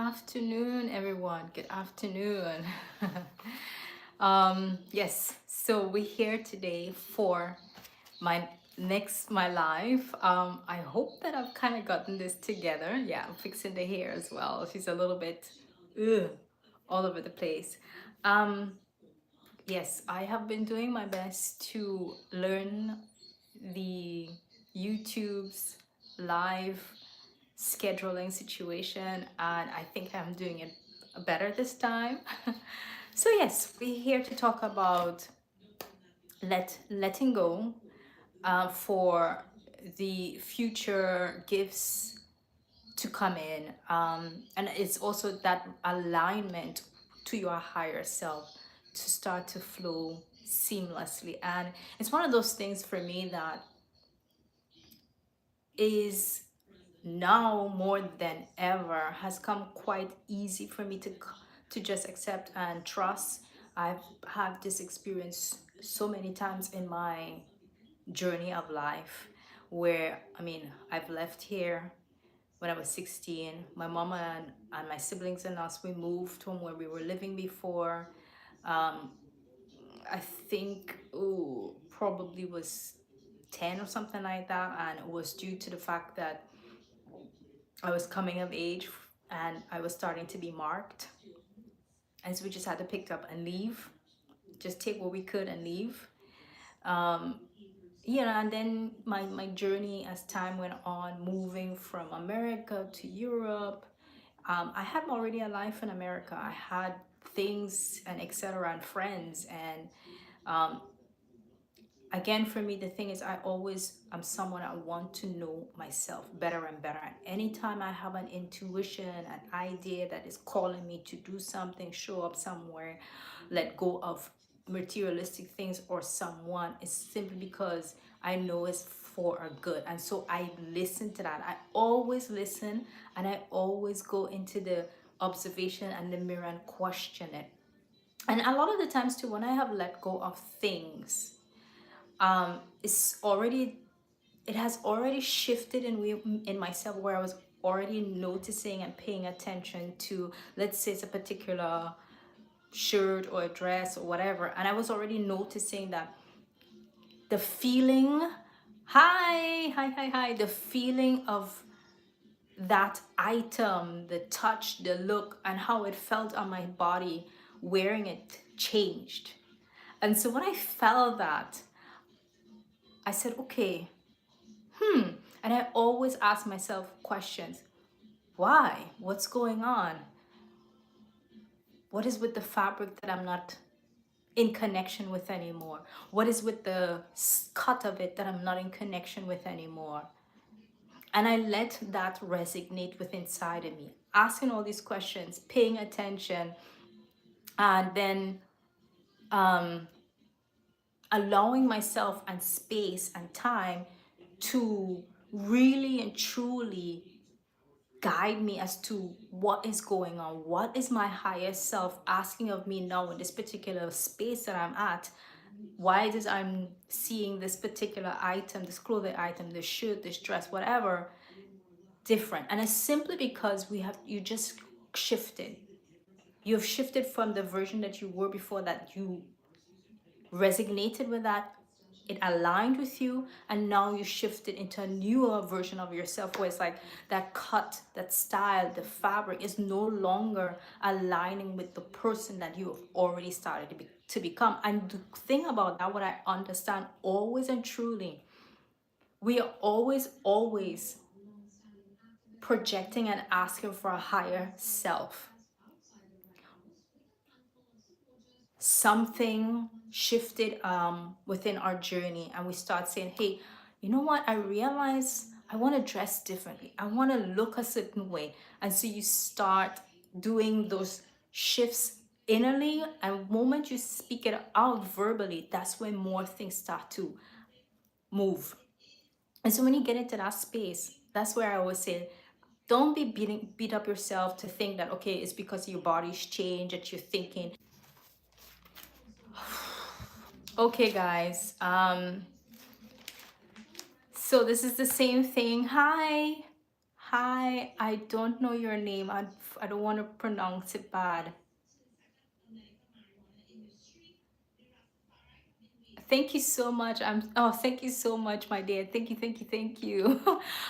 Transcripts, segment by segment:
afternoon, everyone. Good afternoon. Yes, so we're here today for my live. I hope that I've kind of gotten this together. Yeah, I'm fixing the hair as well. She's a little bit ugh, all over the place. Um, yes, I have been doing my best to learn the YouTube's live scheduling situation, and I think I'm doing it better this time. So yes, we're here to talk about letting go for the future gifts to come in, and it's also that alignment to your higher self to start to flow seamlessly. And it's one of those things for me that is now more than ever has come quite easy for me to just accept and trust. I've had this experience so many times in my journey of life where I've left here when I was 16. My mama and my siblings and us, we moved from where we were living before. um, I think probably was 10 or something like that, and it was due to the fact that I was coming of age and I was starting to be marked. And so we just had to pick up and leave, just take what we could and leave. Um, and then my journey as time went on, moving from America to Europe. I had already a life in America. I had things and etc. and friends. And um, again, for me, the thing is, I'm someone, I want to know myself better and better. And anytime I have an intuition, an idea that is calling me to do something, show up somewhere, let go of materialistic things or someone, is simply because I know it's for a good. And so I listen to that. I always listen, and I always go into the observation and the mirror and question it. And a lot of the times too, when I have let go of things, it's already, it has already shifted in myself, where I was already noticing and paying attention to, let's say it's a particular shirt or a dress or whatever, and I was already noticing that the feeling, hi, the feeling of that item, the touch, the look, and how it felt on my body wearing it changed. And so when I felt that, I said, okay, and I always ask myself questions. Why? What's going on? What is with the fabric that I'm not in connection with anymore? What is with the cut of it that I'm not in connection with anymore? And I let that resonate with inside of me, asking all these questions, paying attention, and then allowing myself and space and time to really and truly guide me as to what is going on. What is my higher self asking of me now in this particular space that I'm at? Why is I'm seeing this particular item, this clothing item, this shirt, this dress, whatever, different? And it's simply because you just shifted. You've shifted from the version that you were before, that you resonated with that, it aligned with you, and now you shifted into a newer version of yourself, where it's like that cut, that style, the fabric is no longer aligning with the person that you have already started to become. And the thing about that, what I understand always and truly, we are always projecting and asking for a higher self. Something shifted within our journey, and we start saying, hey, you know what, I realize I want to dress differently, I want to look a certain way. And so you start doing those shifts innerly, and the moment you speak it out verbally, that's when more things start to move. And so when you get into that space, that's where I always say, don't be beat up yourself to think that, okay, it's because your body's changed that you're thinking. Okay, guys. So this is the same thing. Hi. Hi, I don't know your name. I don't want to pronounce it bad. Thank you so much. Thank you so much, my dear. Thank you, thank you, thank you.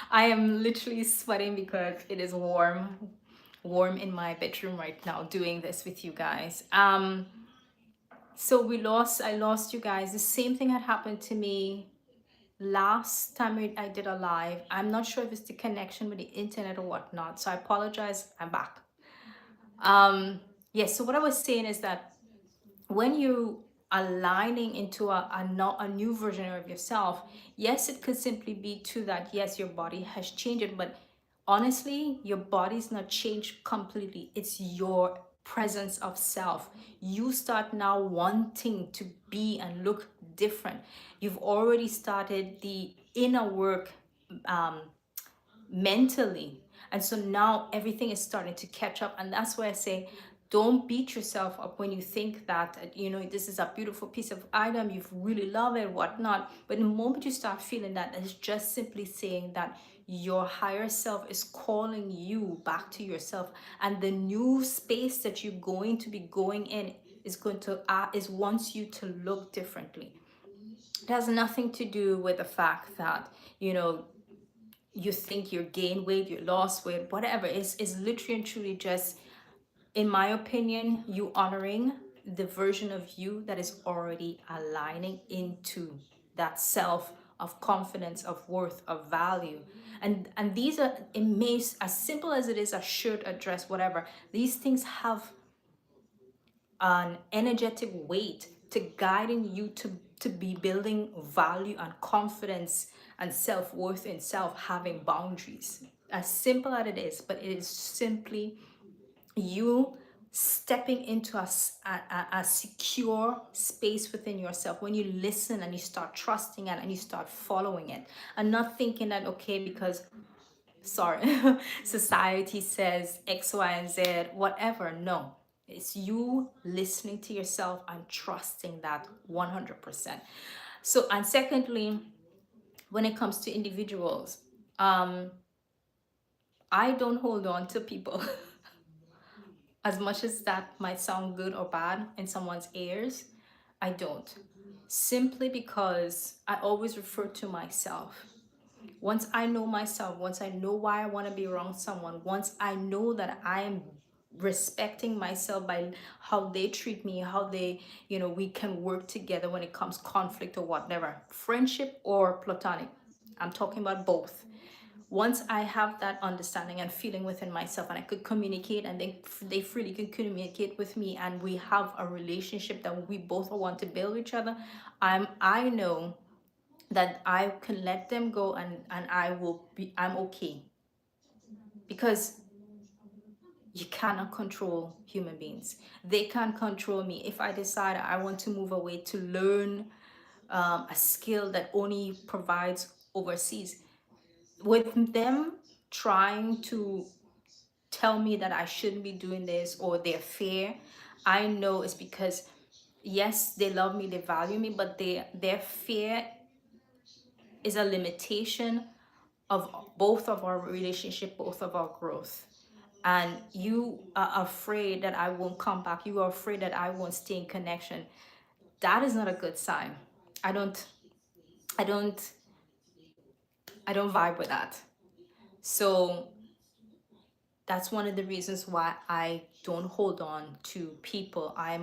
I am literally sweating because it is warm in my bedroom right now doing this with you guys. So I lost you guys. The same thing had happened to me last time I did a live. I'm not sure if it's the connection with the internet or whatnot. So I apologize. I'm back. Yes, so what I was saying is that when you aligning into a new version of yourself, yes, it could simply be to that, yes, your body has changed, but honestly, your body's not changed completely. It's your presence of self. You start now wanting to be and look different. You've already started the inner work um, mentally. And so now everything is starting to catch up. And that's why I say, don't beat yourself up when you think that, this is a beautiful piece of item, you've really love it, whatnot. But the moment you start feeling that, it's just simply saying that your higher self is calling you back to yourself. And the new space that you're going to be going in is wants you to look differently. It has nothing to do with the fact that, you think you gain weight, you lost weight, whatever. It's literally and truly just, in my opinion, you honoring the version of you that is already aligning into that self of confidence, of worth, of value. And these are, it may, as simple as it is, a shirt, a dress, whatever, these things have an energetic weight to guiding you to be building value and confidence and self-worth in self, having boundaries, as simple as it is. But it is simply you stepping into a secure space within yourself when you listen and you start trusting it and you start following it, and not thinking that, okay, because sorry, society says X, Y, and Z, whatever. No, it's you listening to yourself and trusting that 100%. So, and secondly, when it comes to individuals, um, I don't hold on to people as much as that might sound good or bad in someone's ears. I don't. Simply because I always refer to myself. Once I know myself, once I know why I want to be around someone, once I know that I am respecting myself by how they treat me, how they, we can work together when it comes conflict or whatever, friendship or platonic. I'm talking about both. Once I have that understanding and feeling within myself, and I could communicate, and they freely can communicate with me, and we have a relationship that we both want to build with each other, I know that I can let them go, and I'm okay. Because you cannot control human beings. They can't control me. If I decide I want to move away to learn a skill that only provides overseas, with them trying to tell me that I shouldn't be doing this, or their fear, I know it's because, yes, they love me, they value me, but their fear is a limitation of both of our relationship, both of our growth. And you are afraid that I won't come back. You are afraid that I won't stay in connection. That is not a good sign. I don't, I don't, I don't vibe with that. So that's one of the reasons why I don't hold on to people. I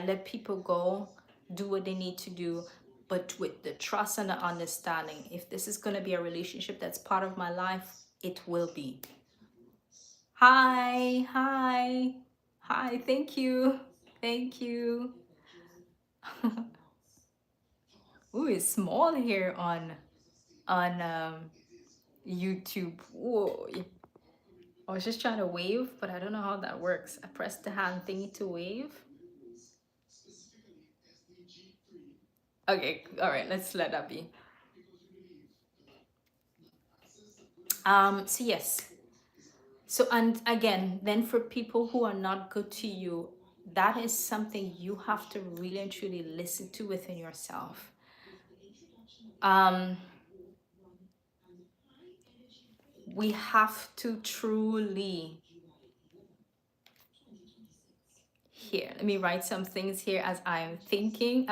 let people go, do what they need to do, but with the trust and the understanding. If this is going to be a relationship that's part of my life, it will be. Hi, hi, hi. Thank you, thank you. Ooh, it's small here on YouTube. Whoa. I was just trying to wave, but I don't know how that works. I pressed the hand thingy to wave. Okay, all right, let's let that be. So yes. So, and again, then for people who are not good to you, that is something you have to really and truly listen to within yourself. Um, we have to truly, here, let me write some things here as I'm thinking.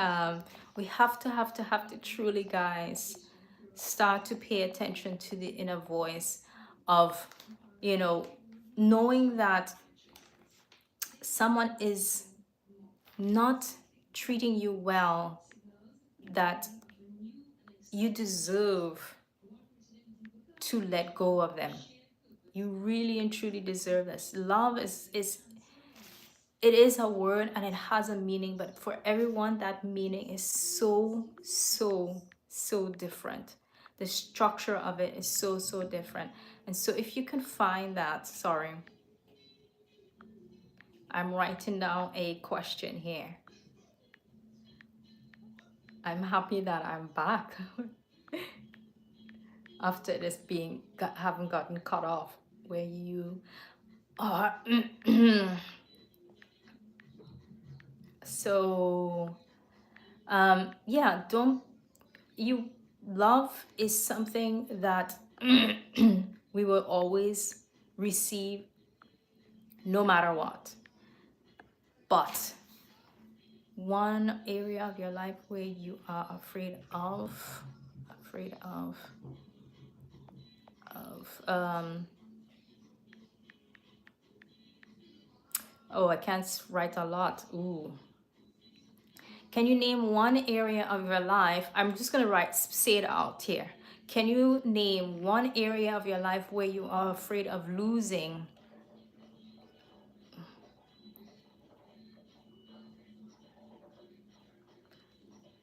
We have to truly, guys, start to pay attention to the inner voice of, you know, knowing that someone is not treating you well, that you deserve to let go of them. You really and truly deserve this. Love is it is a word and it has a meaning, but for everyone that meaning is so different. The structure of it is so different. And so if you can find that, sorry, I'm writing down a question here. I'm happy that I'm back after this haven't gotten cut off where you are. So yeah, don't you, love is something that we will always receive no matter what. But one area of your life where you are afraid of oh, I can't write a lot. Ooh. Can you name one area of your life? I'm just gonna say it out here. Can you name one area of your life where you are afraid of losing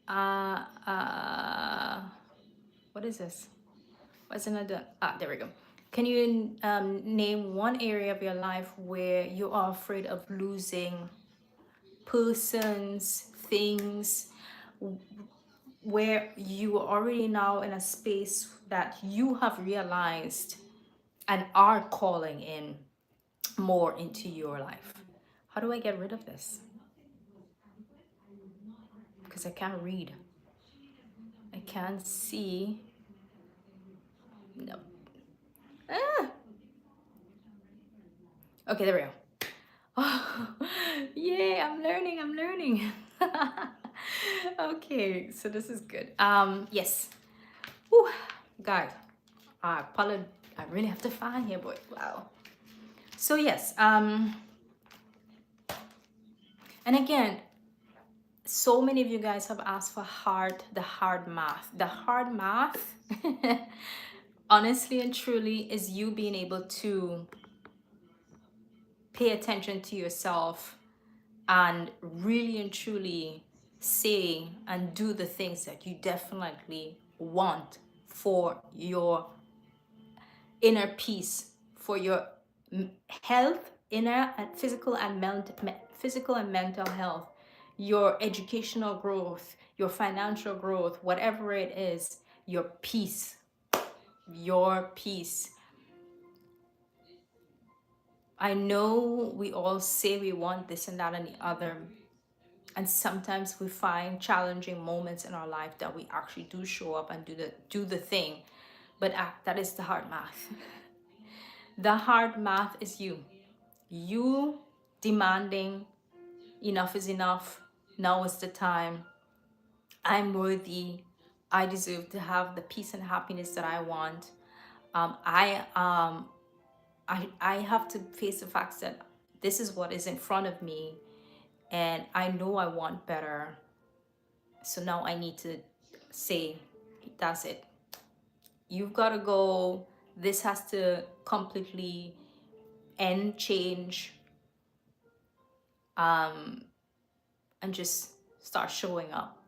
uh uh what is this? What's another? Ah, there we go. Can you name one area of your life where you are afraid of losing persons, things, where you are already now in a space that you have realized and are calling in more into your life? How do I get rid of this? Because I can't read. I can't see. No. Ah. Okay, there we go. Oh, yay, I'm learning. Okay, so this is good. Yes. Whew, guys, I really have to find here, boy. Wow. So yes, and again, so many of you guys have asked for the hard math. The hard math, honestly and truly, is you being able to pay attention to yourself and really and truly say and do the things that you definitely want for your inner peace, for your health, inner and physical and mental health, your educational growth, your financial growth, whatever it is, your peace, your peace. I know we all say we want this and that and the other, and sometimes we find challenging moments in our life that we actually do show up and do the thing, but that is the hard math. The hard math is you demanding enough is enough, now is the time, I'm worthy, I deserve to have the peace and happiness that I want. I have to face the facts that this is what is in front of me, and I know I want better. So now I need to say, that's it. You've got to go. This has to completely end, change, and just start showing up.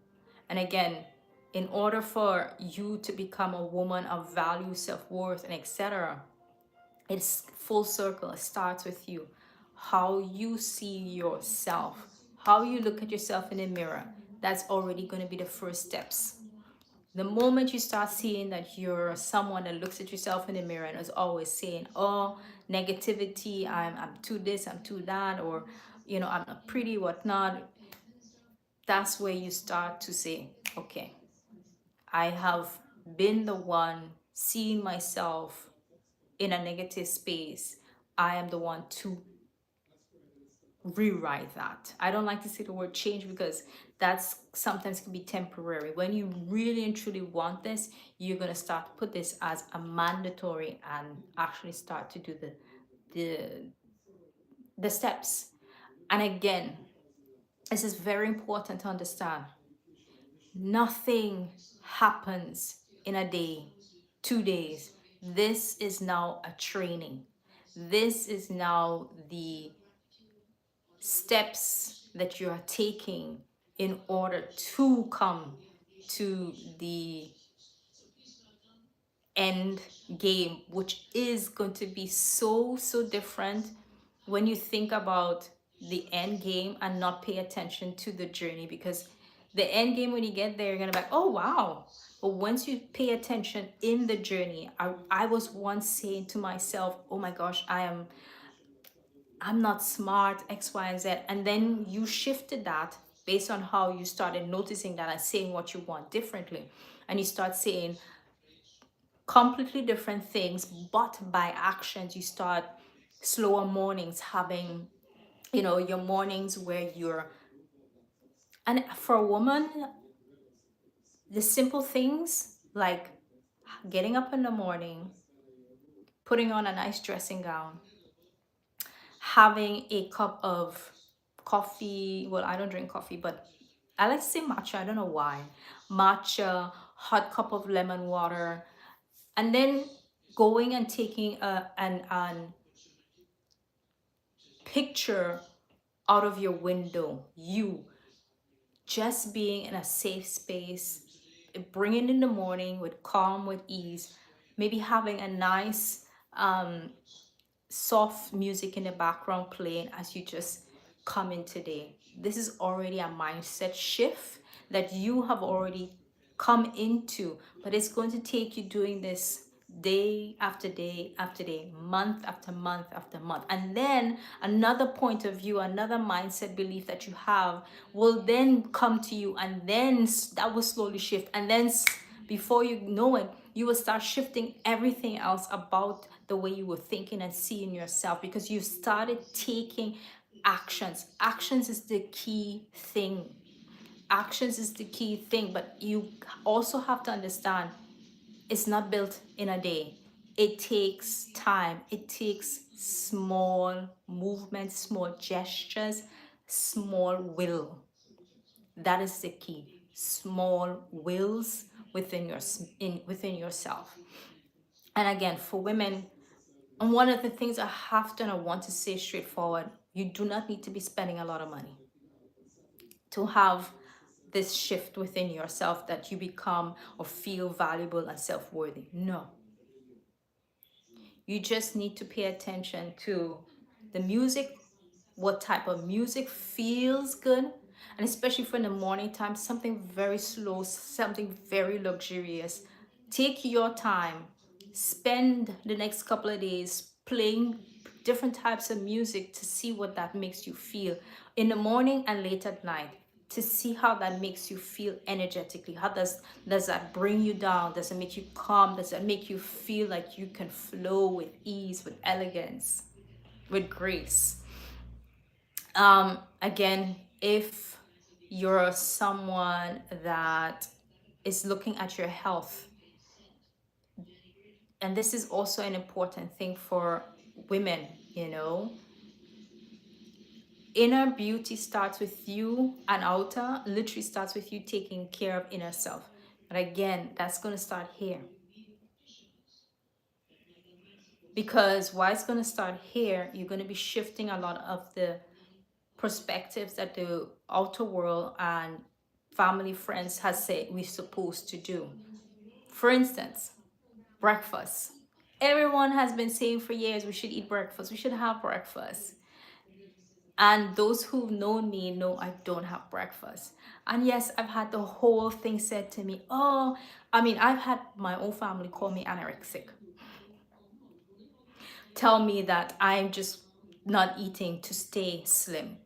And again, in order for you to become a woman of value, self-worth, and etc., it's full circle. It starts with you. How you see yourself, how you look at yourself in the mirror. That's already going to be the first steps. The moment you start seeing that you're someone that looks at yourself in the mirror and is always saying, oh, negativity, I'm too this, I'm too that, or I'm not pretty, whatnot, that's where you start to say, okay, I have been the one seeing myself in a negative space, I am the one to rewrite that. I don't like to say the word change because that's sometimes can be temporary. When you really and truly want this, you're gonna start to put this as a mandatory and actually start to do the the steps. And again, this is very important to understand. Nothing happens in a day, 2 days. This is now a training. This is now the steps that you are taking in order to come to the end game, which is going to be so different when you think about the end game and not pay attention to the journey. Because the end game, when you get there, you're gonna be like, oh wow. But once you pay attention in the journey, I was once saying to myself, oh my gosh, I'm not smart, X, Y, and Z. And then you shifted that based on how you started noticing that and saying what you want differently. And you start saying completely different things, but by actions, you start slower mornings, having, your mornings where you're, and for a woman, the simple things like getting up in the morning, putting on a nice dressing gown, having a cup of coffee. Well, I don't drink coffee, but I like to say matcha. I don't know why. Matcha, hot cup of lemon water, and then going and taking an picture out of your window. You just being in a safe space, bringing in the morning with calm, with ease, maybe having a nice soft music in the background playing as you just come in today. This is already a mindset shift that you have already come into, but it's going to take you doing this day after day after day, month after month after month. And then another point of view, another mindset belief that you have will then come to you, and then that will slowly shift. And then before you know it, you will start shifting everything else about the way you were thinking and seeing yourself, because you started taking actions. Actions is the key thing. Actions is the key thing, but you also have to understand it's not built in a day. It takes time. It takes small movements, small gestures, small will. That is the key. Small wills within yourself. And again, for women, and one of the things I have to and I want to say straightforward, you do not need to be spending a lot of money to have this shift within yourself that you become or feel valuable and self-worthy. No. You just need to pay attention to the music, what type of music feels good, and especially for in the morning time, something very slow, something very luxurious. Take your time, spend the next couple of days playing different types of music to see what that makes you feel in the morning and late at night, to see how that makes you feel energetically. How does that bring you down? Does it make you calm? Does it make you feel like you can flow with ease, with elegance, with grace? Again, if you're someone that is looking at your health, and this is also an important thing for women, inner beauty starts with you, and outer literally starts with you taking care of inner self. But again, that's going to start here. Because why it's going to start here, you're going to be shifting a lot of the perspectives that the outer world and family friends has said we're supposed to do. For instance, breakfast. Everyone has been saying for years we should eat breakfast, we should have breakfast. And those who've known me know I don't have breakfast. And yes, I've had the whole thing said to me. I've had my own family call me anorexic, tell me that I'm just not eating to stay slim.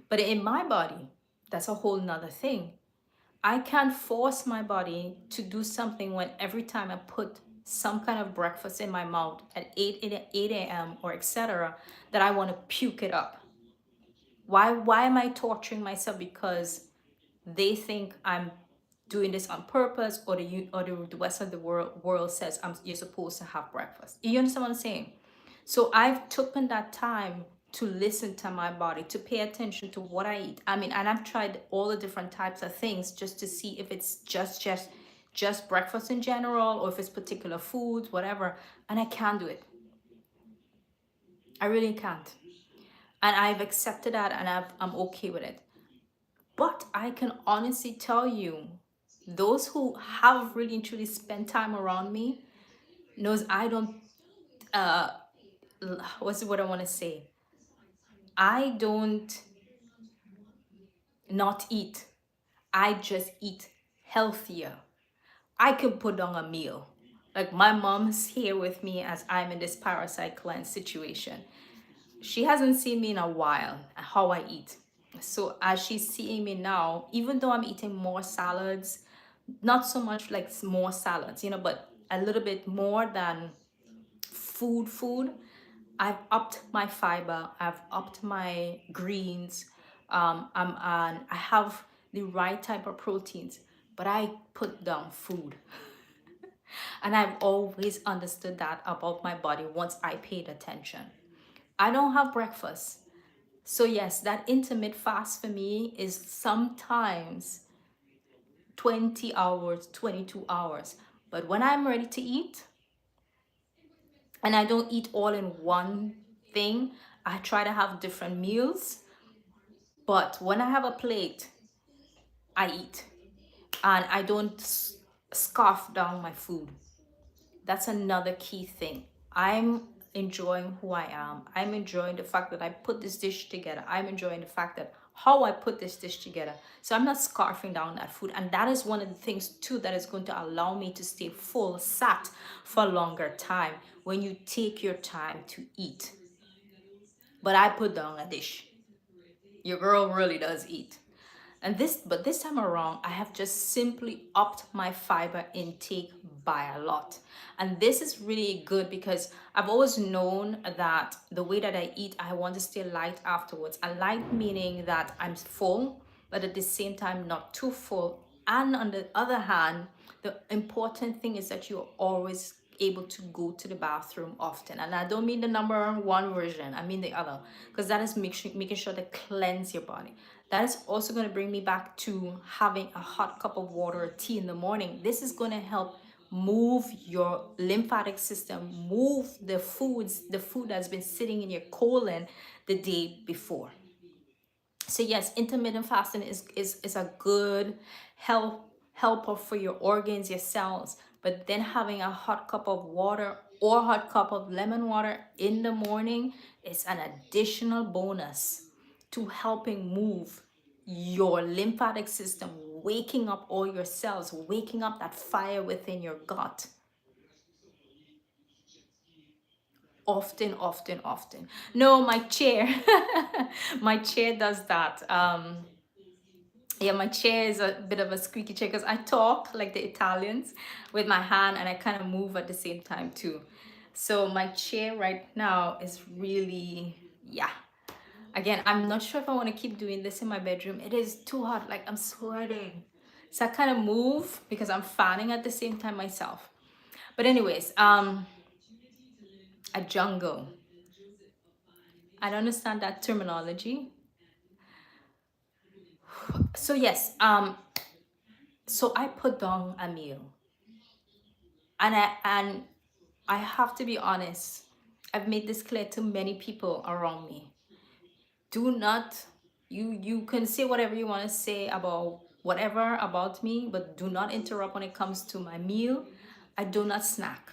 But in my body, that's a whole nother thing. I can't force my body to do something when every time I put some kind of breakfast in my mouth at 8 a.m. or etc., that I want to puke it up. Why am I torturing myself because they think I'm doing this on purpose, or the rest of the world says you're supposed to have breakfast. You understand what I'm saying? So I've taken that time to listen to my body, to pay attention to what I eat. I mean, and I've tried all the different types of things just to see if it's just breakfast in general, or if it's particular foods, whatever. And I can't do it. I really can't. And I've accepted that, and I'm okay with it. But I can honestly tell you, those who have really and truly spent time around me knows I don't, uh what's what I want to say, I don't not eat. I just eat healthier. I can put down a meal. Like, my mom's here with me as I'm in this parasite cleanse situation. She hasn't seen me in a while, how I eat. So as she's seeing me now, even though I'm eating more salads, not so much like more salads, but a little bit more than food. I've upped my fiber, I've upped my greens, and I have the right type of proteins, but I put down food. And I've always understood that about my body once I paid attention. I don't have breakfast. So yes, that intermittent fast for me is sometimes 20 hours, 22 hours. But when I'm ready to eat, and I don't eat all in one thing, I try to have different meals. But when I have a plate, I eat. And I don't scarf down my food. That's another key thing. I'm enjoying who I am. I'm enjoying the fact that I put this dish together. I'm enjoying the fact that how I put this dish together. So I'm not scarfing down that food. And that is one of the things too that is going to allow me to stay full, sat for a longer time when you take your time to eat. But I put down a dish. Your girl really does eat. But this time around, I have just simply upped my fiber intake by a lot. And this is really good because I've always known that the way that I eat, I want to stay light afterwards. And light meaning that I'm full, but at the same time not too full. And on the other hand, the important thing is that you're always able to go to the bathroom often. And I don't mean the number one version, I mean the other, because that is making sure to cleanse your body. That is also going to bring me back to having a hot cup of water or tea in the morning. This is going to help move your lymphatic system, move the food that's been sitting in your colon the day before. So yes, intermittent fasting is a good helper for your organs, your cells. But then having a hot cup of water or hot cup of lemon water in the morning is an additional bonus to helping move your lymphatic system, waking up all your cells, waking up that fire within your gut. Often. No, my chair. My chair does that. Yeah, my chair is a bit of a squeaky chair because I talk like the Italians with my hand, and I kind of move at the same time too. So my chair right now is really, yeah. Again, I'm not sure if I want to keep doing this in my bedroom. It is too hot, like I'm sweating. So I kind of move because I'm fanning at the same time myself. But anyways, a jungle. I don't understand that terminology. So yes, so I put down a meal, and I have to be honest. I've made this clear to many people around me. Do not, you can say whatever you want to say about whatever about me, but do not interrupt when it comes to my meal. I do not snack.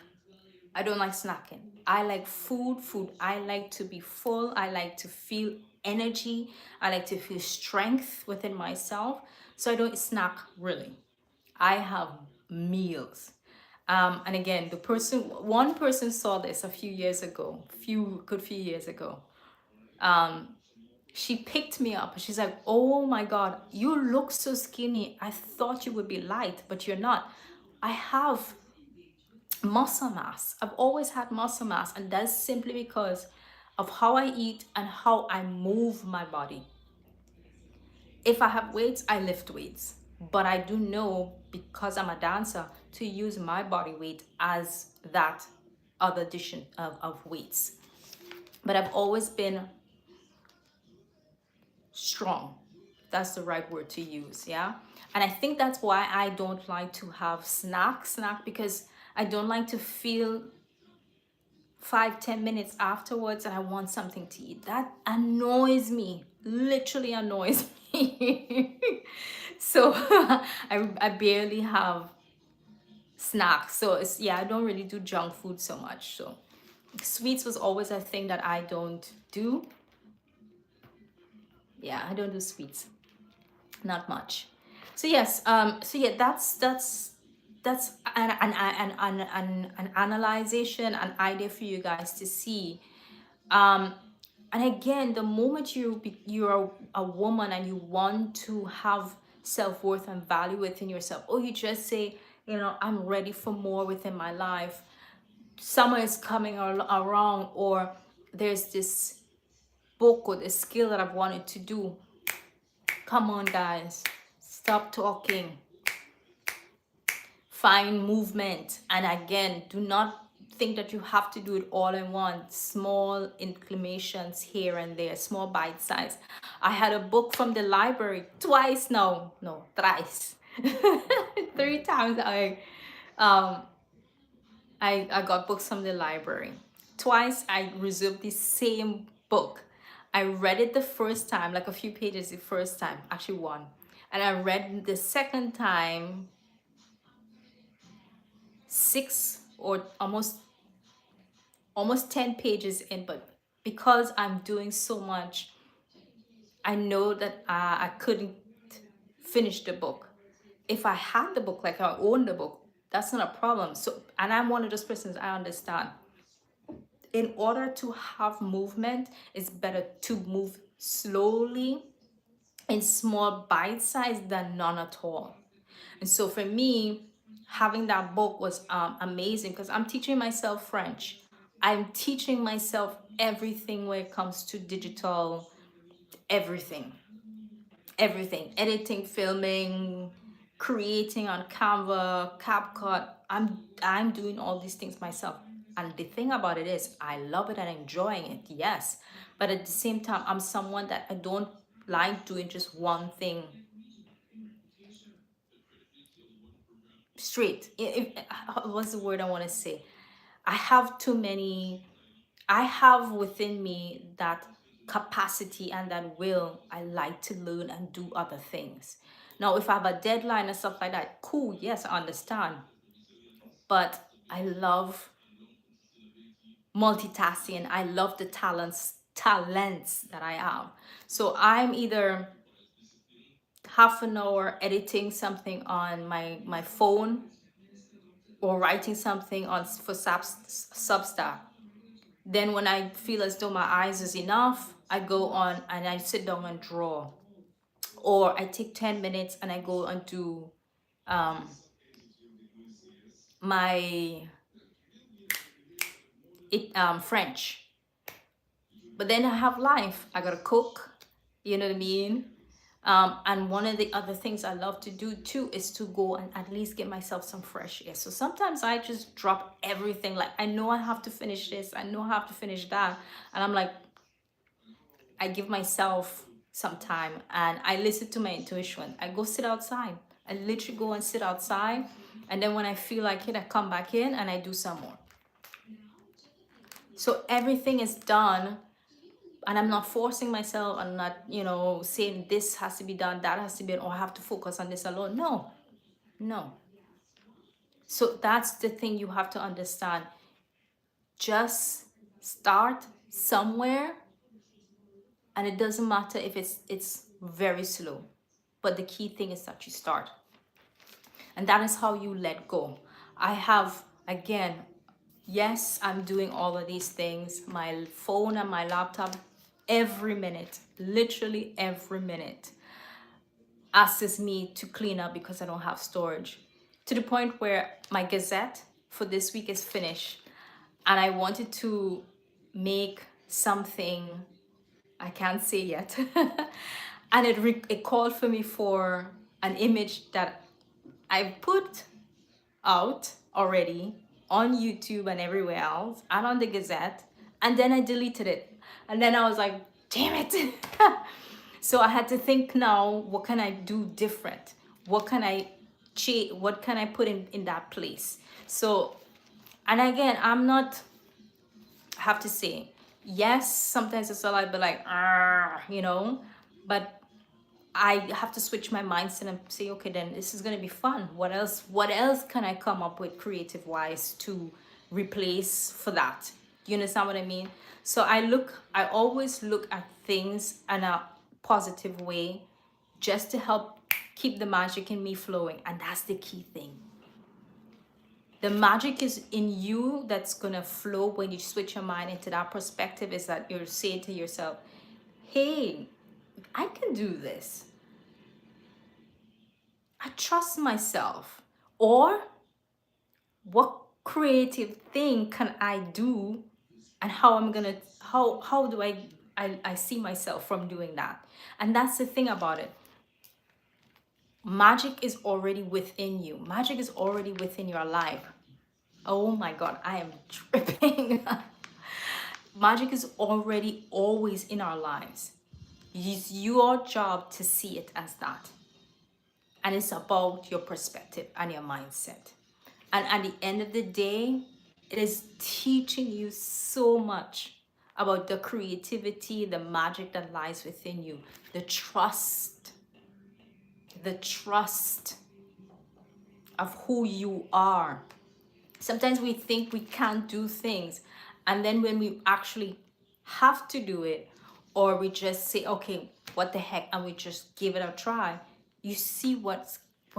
I don't like snacking. I like food. I like to be full. I like to feel energy. I like to feel strength within myself. So I don't snack really. I have meals. And again, one person saw this a few years ago, few years ago. She picked me up. She's like, "Oh my God, you look so skinny. I thought you would be light, but you're not." I have muscle mass. I've always had muscle mass, and that's simply because of how I eat and how I move my body. If I have weights, I lift weights. But I do know, because I'm a dancer, to use my body weight as that other addition of weights. But I've always been strong. That's the right word to use, yeah? And I think that's why I don't like to have snack, because I don't like to feel 5-10 minutes afterwards and I want something to eat. That annoys me, literally annoys me. So I barely have snacks. So it's, yeah, I don't really do junk food so much. So sweets was always a thing that I don't do. Yeah, I don't do sweets, not much. So yes, so yeah, that's an analyzation, an idea for you guys to see. um and again, the moment you're a woman and you want to have self-worth and value within yourself, or you just say, I'm ready for more within my life, summer is coming around, or there's this book or this skill that I've wanted to do. Come on, guys, stop talking, find movement. And again, do not think that you have to do it all in one. Small inclinations here and there, small bite size. I had a book from the library twice now, no, thrice. 3 times um I got books from the library. Twice I resumed the same book. I read it the first time, like a few pages the first time, actually one. And I read the second time 6 or almost 10 pages in, but because I'm doing so much, I know that I couldn't finish the book. If I had the book, like I owned the book, that's not a problem. So, and I'm one of those persons, I understand. In order to have movement, it's better to move slowly in small bite size than none at all. And so for me, having that book was amazing, because I'm teaching myself French. I'm teaching myself everything when it comes to digital, everything, everything, editing, filming, creating on Canva, CapCut. I'm doing all these things myself. And the thing about it is, I love it and enjoying it, yes. But at the same time, I'm someone that I don't like doing just one thing straight. What's the word I want to say? I have too many, I have within me that capacity and that will. I like to learn and do other things. Now, if I have a deadline and stuff like that, cool, yes, I understand. But I love multitasking. I love the talents that I have. So I'm either half an hour editing something on my phone, or writing something on for Substack. Then when I feel as though my eyes is enough, I go on and I sit down and draw. Or I take 10 minutes and I go and do my French. But then I have life. I gotta cook, you know what I mean? And one of the other things I love to do too is to go and at least get myself some fresh air. So sometimes I just drop everything. Like, I know I have to finish this, I know I have to finish that. And I'm like, I give myself some time and I listen to my intuition. I go sit outside. I literally go and sit outside. And then when I feel like it, I come back in and I do some more. So everything is done, and I'm not forcing myself. I'm not, saying this has to be done, that has to be done, or I have to focus on this alone. No, no. So that's the thing you have to understand. Just start somewhere, and it doesn't matter if it's very slow. But the key thing is that you start. And that is how you let go. I have, again, yes, I'm doing all of these things. My phone and my laptop, every minute, literally every minute, asks me to clean up because I don't have storage. To the point where my Gazette, for this week is finished, and I wanted to make something I can't say yet. And it called for me for an image that I put out already on YouTube and everywhere else and on the Gazette, and then I deleted it. And then I was like, damn it. So I had to think now, what can I do different? What can I change? What can I put in that place? So, and again, I'm not, I have to say, yes, sometimes it's a lot, but like, but I have to switch my mindset and say, okay, then this is gonna be fun. What else can I come up with creative wise to replace for that? You understand what I mean? So I always look at things in a positive way, just to help keep the magic in me flowing. And that's the key thing. The magic is in you, that's gonna flow when you switch your mind into that perspective, is that you're saying to yourself, hey, I can do this. I trust myself. Or what creative thing can I do, and how do I see myself from doing that? And that's the thing about it. Magic is already within you. Magic is already within your life. Oh my God, I am tripping. Magic is already always in our lives. It's your job to see it as that. And it's about your perspective and your mindset. And at the end of the day, it is teaching you so much about the creativity, the magic that lies within you, the trust of who you are. Sometimes we think we can't do things, and then when we actually have to do it, or we just say, okay, what the heck, and we just give it a try, you see what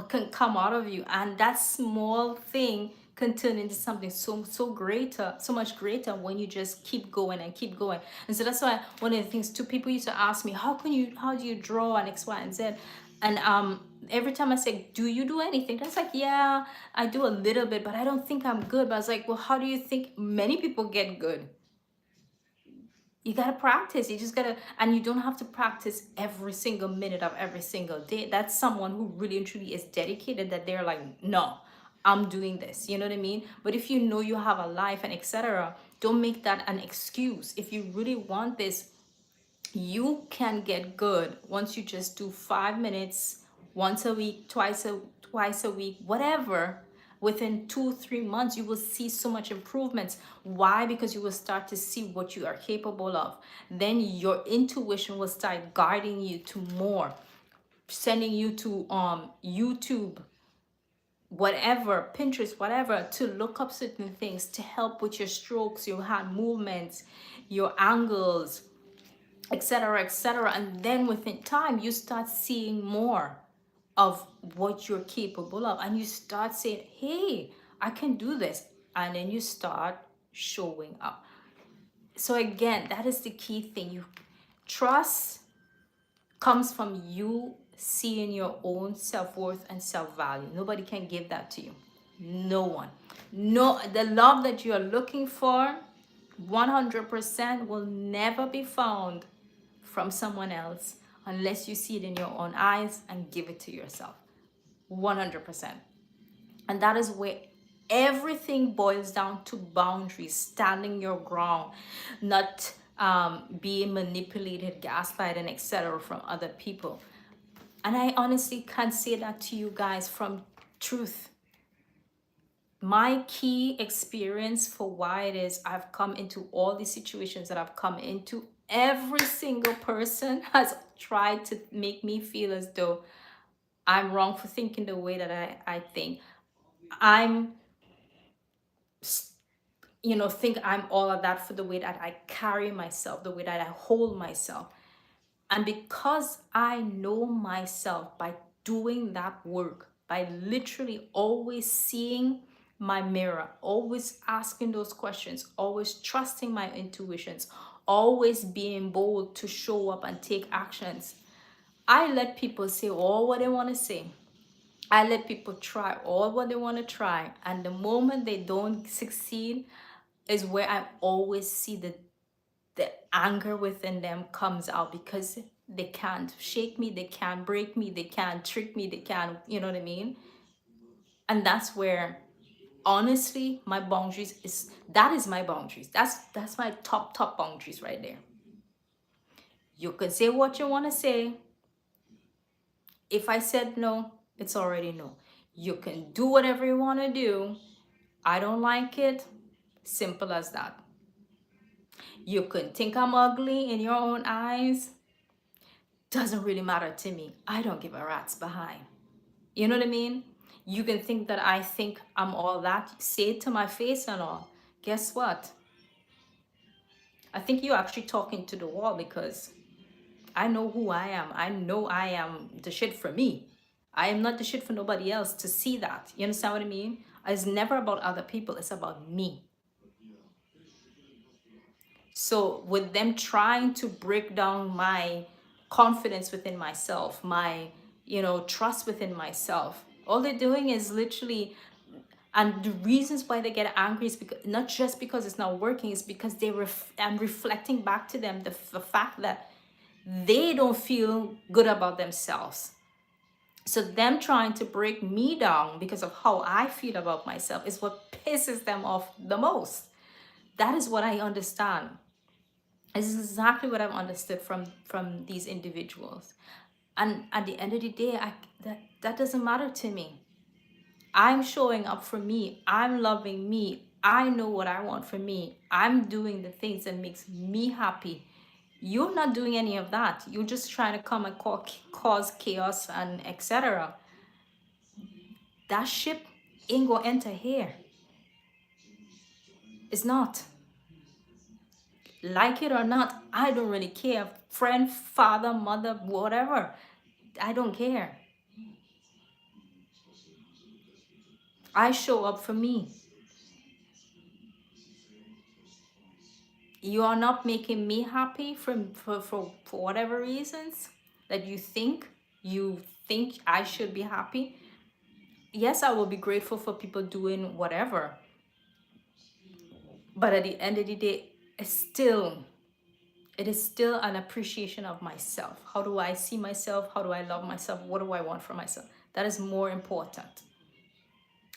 can come out of you, and that small thing can turn into something so much greater when you just keep going and keep going. And so that's why one of the things, two people used to ask me, how do you draw an X, Y, and Z? And every time I say, do you do anything? That's like, yeah, I do a little bit, but I don't think I'm good. But I was like, well, how do you think many people get good? You gotta practice. You just gotta, and you don't have to practice every single minute of every single day. That's someone who really and truly is dedicated, that they're like, no, I'm doing this. You know what I mean? But if you know you have a life and etc., don't make that an excuse. If you really want this, you can get good once you just do 5 minutes once a week, twice a week, whatever. Within 2-3 months, you will see so much improvements. Why? Because you will start to see what you are capable of. Then your intuition will start guiding you to more, sending you to YouTube, whatever, Pinterest, whatever, to look up certain things to help with your strokes, your hand movements, your angles, etc., etc. And then within time, you start seeing more of what you're capable of, and you start saying, hey, I can do this. And then you start showing up. So again, that is the key thing. You trust comes from you seeing your own self-worth and self-value. Nobody can give that to you. No one. No, the love that you are looking for 100% will never be found from someone else unless you see it in your own eyes and give it to yourself. 100%. And that is where everything boils down to boundaries, standing your ground, not being manipulated, gaslighted, etc. from other people. And I honestly can't say that to you guys from truth. My key experience for why it is I've come into all these situations that I've come into, every single person has tried to make me feel as though I'm wrong for thinking the way that I think. I'm, think I'm all of that for the way that I carry myself, the way that I hold myself. And because I know myself by doing that work, by literally always seeing my mirror, always asking those questions, always trusting my intuitions, always being bold to show up and take actions, I let people say all what they want to say. I let people try all what they want to try, and the moment they don't succeed is where I always see the anger within them comes out, because they can't shake me, they can't break me, they can't trick me, they can't, you know what I mean? And that's where, honestly, my boundaries is, that is my boundaries. That's my top boundaries right there. You can say what you want to say. If I said no, it's already no. You can do whatever you want to do. I don't like it. Simple as that. You can think I'm ugly in your own eyes. Doesn't really matter to me. I don't give a rat's behind. You know what I mean? You can think that I think I'm all that. Say it to my face and all. Guess what? I think you're actually talking to the wall, because I know who I am. I know I am the shit for me. I am not the shit for nobody else to see that. You understand what I mean? It's never about other people, it's about me. So, with them trying to break down my confidence within myself, my, trust within myself, all they're doing is literally, and the reasons why they get angry is because, not just because it's not working, it's because I'm reflecting back to them the fact that they don't feel good about themselves. So them trying to break me down because of how I feel about myself is what pisses them off the most. That is what I understand. This is exactly what I've understood from these individuals. And at the end of the day, that doesn't matter to me. I'm showing up for me. I'm loving me. I know what I want for me. I'm doing the things that makes me happy. You're not doing any of that. You're just trying to come and cause chaos and etc. That ship ain't gonna enter here. It's not. Like it or not, I don't really care. Friend, father, mother, whatever. I don't care. I show up for me. You are not making me happy for whatever reasons that you think I should be happy. Yes, I will be grateful for people doing whatever. But at the end of the day, it is still an appreciation of myself. How do I see myself? How do I love myself? What do I want for myself? That is more important.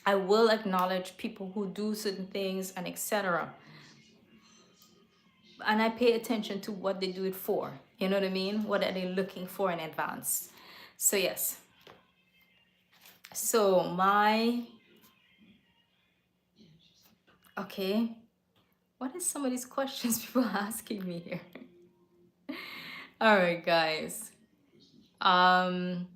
I will acknowledge people who do certain things and etc. And I pay attention to what they do it for. You know what I mean? What are they looking for in advance? So yes. So okay. What is some of these questions people are asking me here? All right, guys. Um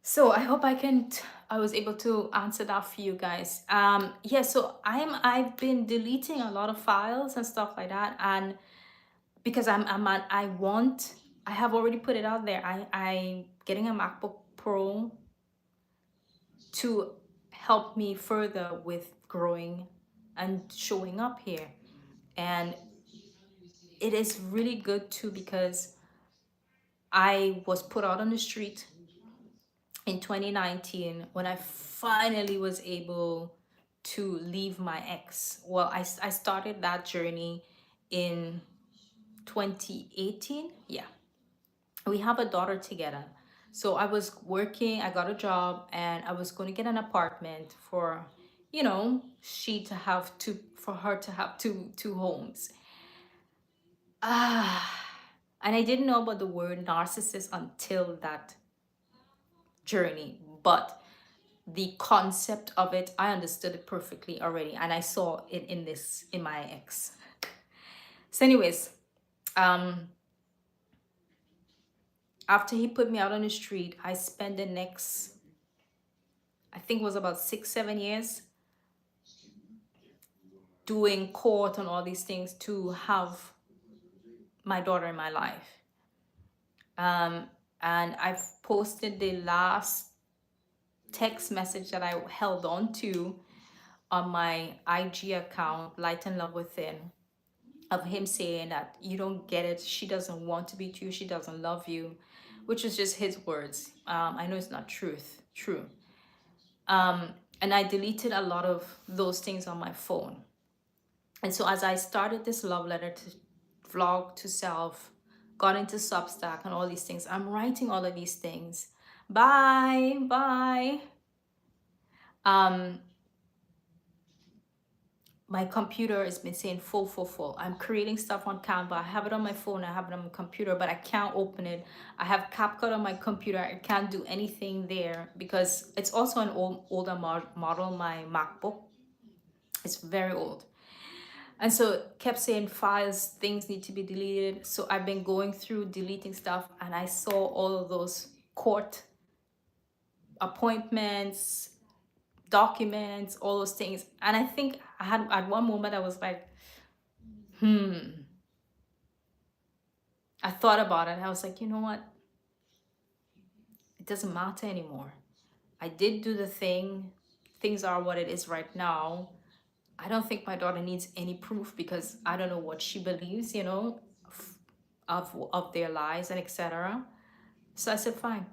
So I hope I was able to answer that for you guys. Yeah, so I've been deleting a lot of files and stuff like that, and because I have already put it out there. I'm getting a MacBook Pro to help me further with growing and showing up here. And it is really good too, because I was put out on the street in 2019 when I finally was able to leave my ex. Well, I started that journey in 2018. Yeah. We have a daughter together. So I was working, I got a job, and I was going to get an apartment for, for her to have two homes. And I didn't know about the word narcissist until that journey, but the concept of it, I understood it perfectly already, and I saw it in my ex. So anyways, after he put me out on the street, I spent the next, I think it was about 6-7 years, doing court and all these things to have my daughter in my life. And I've posted the last text message that I held on to on my IG account, Light and Love Within, of him saying that you don't get it. She doesn't want to be with you. She doesn't love you, which is just his words. I know it's not true. Um, and I deleted a lot of those things on my phone. And so as I started this love letter to vlog to self, got into Substack and all these things, I'm writing all of these things. Bye. Um, my computer has been saying full. I'm creating stuff on Canva. I have it on my phone, I have it on my computer, but I can't open it. I have CapCut on my computer. I can't do anything there because it's also an older model, my MacBook. It's very old. And so it kept saying files, things need to be deleted. So I've been going through deleting stuff, and I saw all of those court appointments, documents, all those things. And I think I had at one moment I was like, I thought about it. I was like, you know what? It doesn't matter anymore. I did do the thing. Things are what it is right now. I don't think my daughter needs any proof because I don't know what she believes, of their lives and etc. So I said, fine,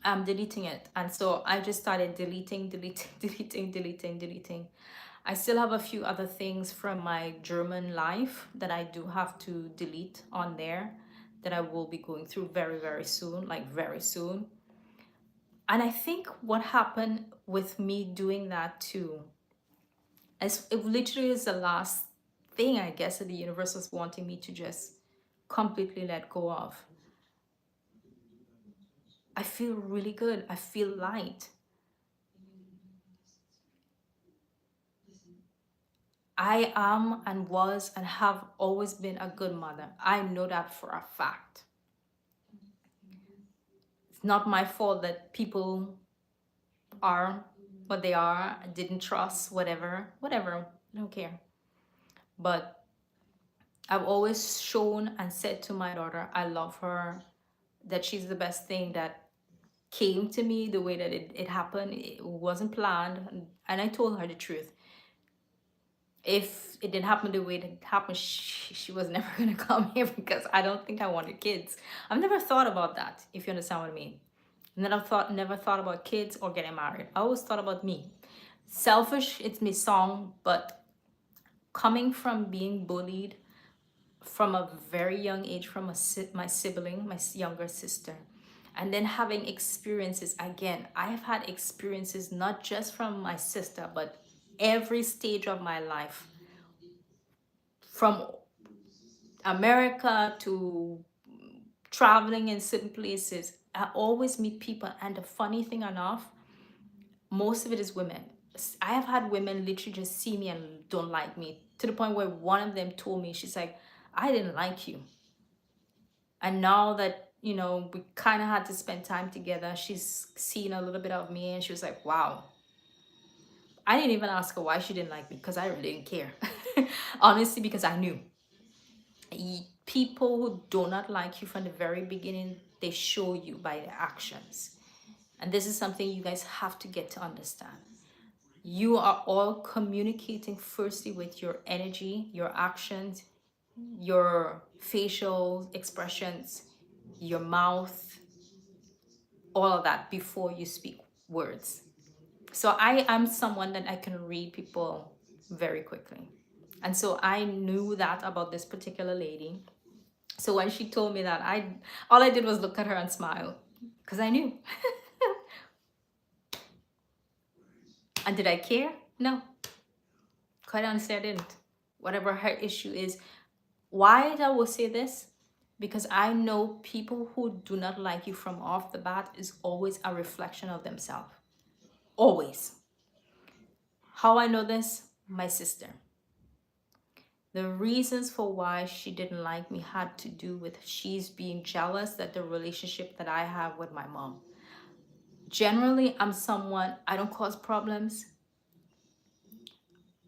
I'm deleting it. And so I just started deleting. I still have a few other things from my German life that I do have to delete on there that I will be going through very soon, like very soon. And I think what happened with me doing that too, as it literally is the last thing I guess that the universe was wanting me to just completely let go of. I feel really good. I feel light. I am and was and have always been a good mother. I know that for a fact. It's not my fault that people are what they are, didn't trust, whatever. I don't care. But I've always shown and said to my daughter, I love her, that she's the best thing that came to me the way that it happened. It wasn't planned. And I told her the truth. If it didn't happen the way it happened, she was never going to come here because I don't think I wanted kids. I've never thought about that, if you understand what I mean. Never thought about kids or getting married. I always thought about me. Selfish, it's my song, but coming from being bullied from a very young age from my sibling, my younger sister, and then having experiences again. I have had experiences not just from my sister, but every stage of my life, from America to traveling in certain places. I always meet people, and the funny thing enough, most of it is women. I have had women literally just see me and don't like me, to the point where one of them told me, she's like, I didn't like you. And now that, we kind of had to spend time together, she's seen a little bit of me and she was like, wow. I didn't even ask her why she didn't like me because I really didn't care. Honestly, because I knew. People who do not like you from the very beginning, they show you by their actions. And this is something you guys have to get to understand. You are all communicating firstly with your energy, your actions, your facial expressions, your mouth, all of that before you speak words. So I am someone that I can read people very quickly. And so I knew that about this particular lady. So when she told me that, all I did was look at her and smile because I knew. And did I care? No. Quite honestly, I didn't. Whatever her issue is. Why I will say this? Because I know people who do not like you from off the bat is always a reflection of themselves. Always. How I know this? My sister. The reasons for why she didn't like me had to do with she's being jealous that the relationship that I have with my mom. Generally, I'm someone, I don't cause problems.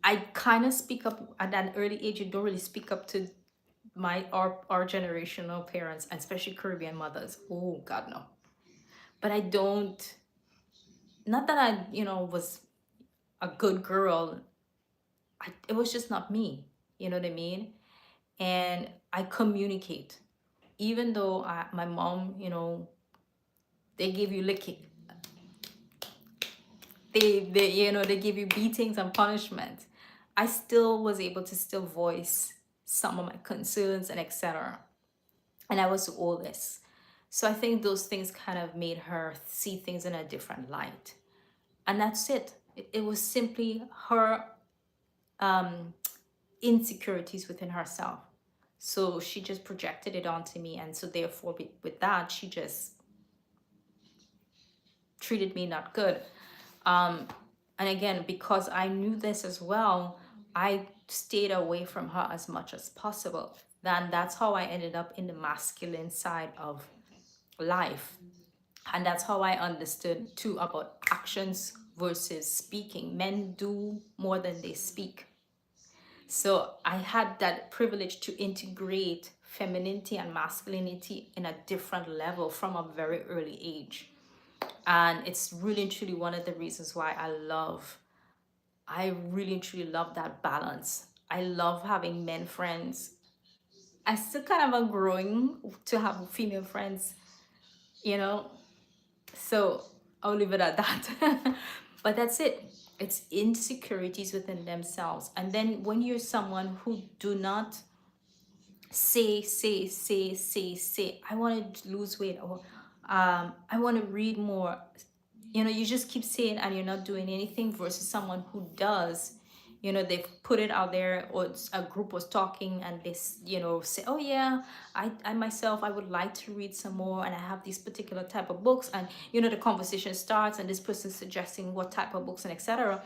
I kind of speak up at an early age. You don't really speak up to our generational parents, especially Caribbean mothers. Oh God, no. But I don't, not that I, was a good girl. It was just not me. You know what I mean? And I communicate. even though my mom, they give you licking, they give you beatings and punishment, I still was able to still voice some of my concerns and etc. And I was the oldest. So I think those things kind of made her see things in a different light. And that's it. It was simply her insecurities within herself. So she just projected it onto me. And so therefore with that, she just treated me not good. And again, because I knew this as well, I stayed away from her as much as possible. Then that's how I ended up in the masculine side of life. And that's how I understood too about actions versus speaking. Men do more than they speak. So I had that privilege to integrate femininity and masculinity in a different level from a very early age. And it's really and truly one of the reasons why I really and truly love that balance. I love having men friends. I still kind of am growing to have female friends, you know. So I'll leave it at that. But that's it. It's insecurities within themselves. And then when you're someone who do not say, I want to lose weight, or I want to read more. You just keep saying and you're not doing anything versus someone who does. They've put it out there, or a group was talking and say, oh yeah, I myself, I would like to read some more, and I have these particular type of books, and the conversation starts and this person suggesting what type of books and etc.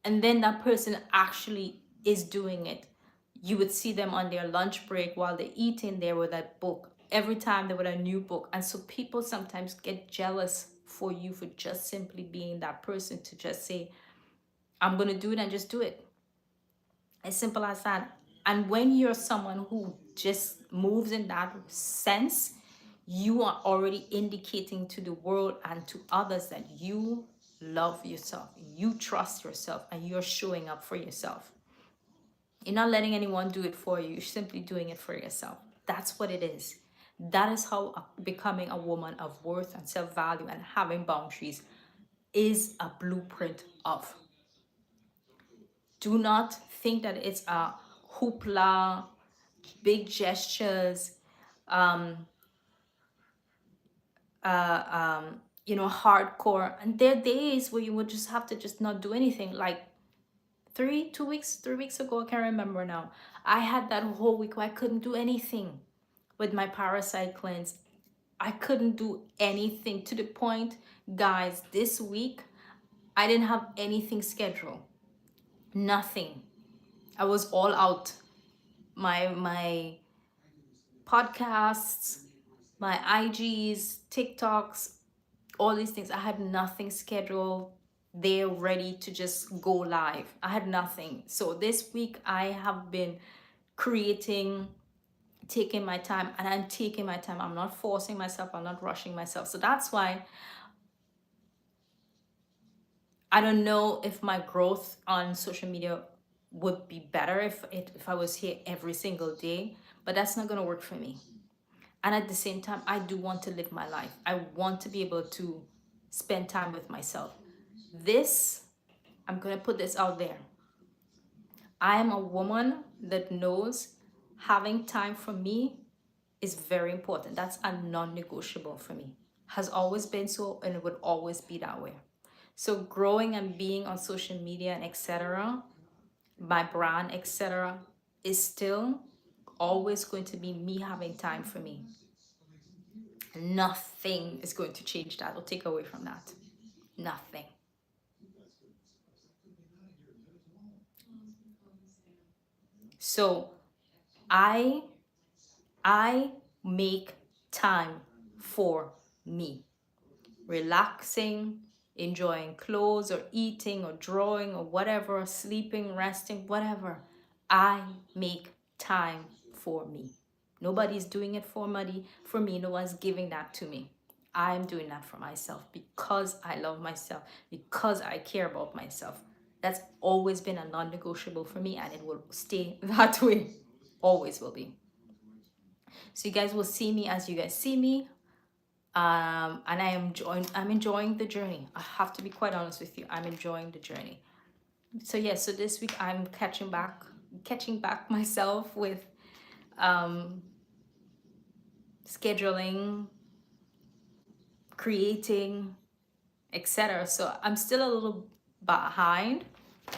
And then that person actually is doing it. You would see them on their lunch break while they're eating there with that book. Every time they with a new book. And so people sometimes get jealous for you for just simply being that person to just say, I'm going to do it and just do it. As simple as that. And when you're someone who just moves in that sense, you are already indicating to the world and to others that you love yourself, you trust yourself, and you're showing up for yourself. You're not letting anyone do it for you, you're simply doing it for yourself. That's what it is. That is how becoming a woman of worth and self value and having boundaries is a blueprint of. Do not think that it's a hoopla, big gestures, hardcore. And there are days where you would just have to just not do anything. Like 3 weeks ago, I can't remember now. I had that whole week where I couldn't do anything with my parasite cleanse. I couldn't do anything, to the point, guys, this week I didn't have anything scheduled. Nothing. I was all out. My podcasts, my IGs, TikToks, all these things. I had nothing scheduled. They're ready to just go live. I had nothing. So this week I have been creating, taking my time, and I'm taking my time. I'm not forcing myself. I'm not rushing myself. So that's why I don't know if my growth on social media would be better if I was here every single day, but that's not going to work for me. And at the same time, I do want to live my life. I want to be able to spend time with myself. This, I'm going to put this out there. I am a woman that knows having time for me is very important. That's a non-negotiable for me. Has always been so, and it would always be that way. So growing and being on social media and etc., my brand, etc., is still always going to be me having time for me. Nothing is going to change that or take away from that. Nothing. So I I make time for me. Relaxing, enjoying clothes or eating or drawing or whatever, sleeping, resting, whatever. I make time for me. Nobody's doing it for me. No one's giving that to me. I'm doing that for myself because I love myself, because I care about myself. That's always been a non-negotiable for me, and it will stay that way. Always will be. So you guys will see me as you guys see me. And I'm enjoying the journey. I have to be quite honest with you. I'm enjoying the journey. So yeah, so this week I'm catching back myself with um, scheduling, creating, etc. So I'm still a little behind,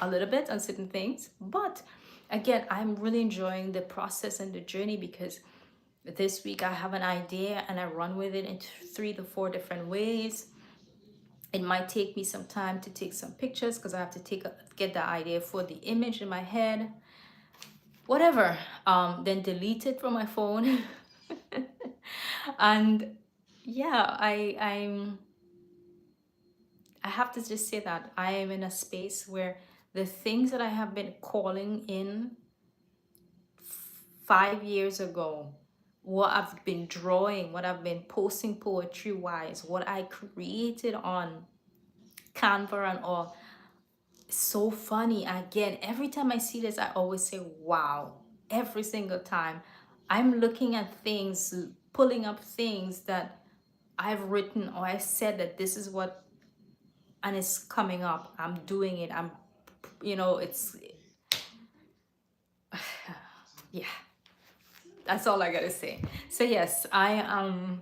a little bit on certain things, but again, I'm really enjoying the process and the journey, because this week I have an idea and I run with it in 3 to 4 different ways. It might take me some time to take some pictures because I have to get the idea for the image in my head, whatever, then delete it from my phone. And yeah, I have to just say that I am in a space where the things that I have been calling in 5 years ago, what I've been drawing, what I've been posting poetry wise, what I created on Canva and all, so funny. Again, every time I see this, I always say, wow, every single time. I'm looking at things, pulling up things that I've written or I said that this is what, and it's coming up. I'm doing it. It's, yeah, that's all I gotta say. So, yes, I am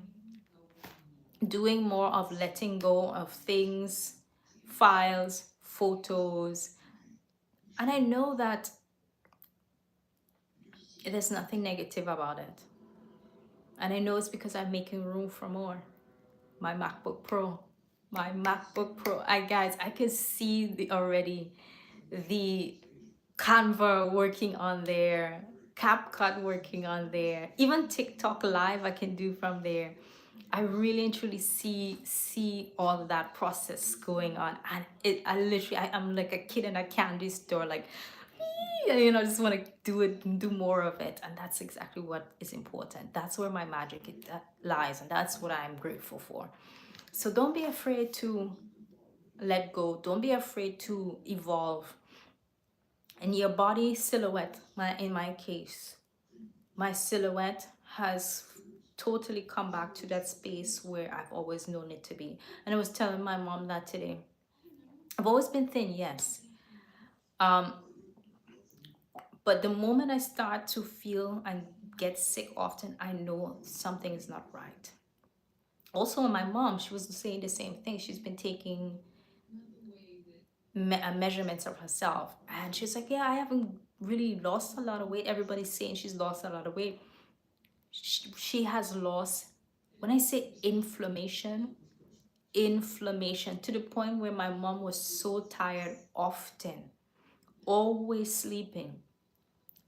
doing more of letting go of things, files, photos, and I know that there's nothing negative about it. And I know it's because I'm making room for more. My MacBook Pro. My MacBook Pro. I can see already the Canva working on there, CapCut working on there, even TikTok Live I can do from there. I really and truly see all of that process going on, and I'm like a kid in a candy store, like, I just want to do it and do more of it, and that's exactly what is important. That's where my magic lies, and that's what I'm grateful for. So don't be afraid to let go. Don't be afraid to evolve. And your body silhouette, in my case, my silhouette has totally come back to that space where I've always known it to be. And I was telling my mom that today. I've always been thin, yes. Um, but the moment I start to feel and get sick often, I know something is not right. Also, my mom, she was saying the same thing. She's been taking measurements of herself, and she's like, yeah, I haven't really lost a lot of weight. Everybody's saying she's lost a lot of weight. She has lost, when I say inflammation to the point where my mom was so tired often, always sleeping.